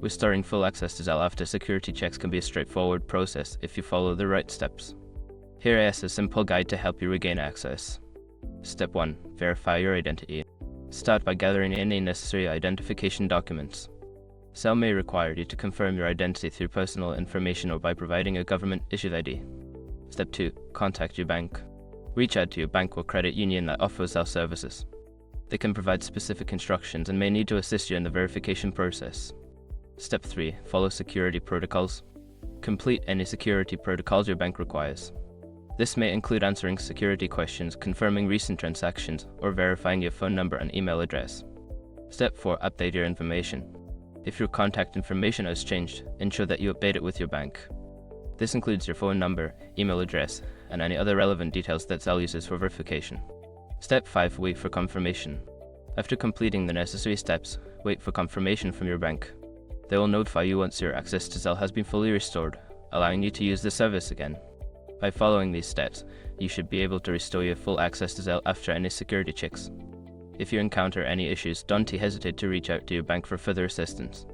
Restoring full access to Zelle after security checks can be a straightforward process if you follow the right steps. Here is a simple guide to help you regain access. Step 1. Verify your identity. Start by gathering any necessary identification documents. Zelle may require you to confirm your identity through personal information or by providing a government-issued ID. Step 2. Contact your bank. Reach out to your bank or credit union that offers Zelle services. They can provide specific instructions and may need to assist you in the verification process. Step 3. Follow security protocols. Complete any security protocols your bank requires. This may include answering security questions, confirming recent transactions, or verifying your phone number and email address. Step 4. Update your information. If your contact information has changed, ensure that you update it with your bank. This includes your phone number, email address, and any other relevant details that Zelle uses for verification. Step 5. Wait for confirmation. After completing the necessary steps, wait for confirmation from your bank. They will notify you once your access to Zelle has been fully restored, allowing you to use the service again. By following these steps, you should be able to restore your full access to Zelle after any security checks. If you encounter any issues, don't hesitate to reach out to your bank for further assistance.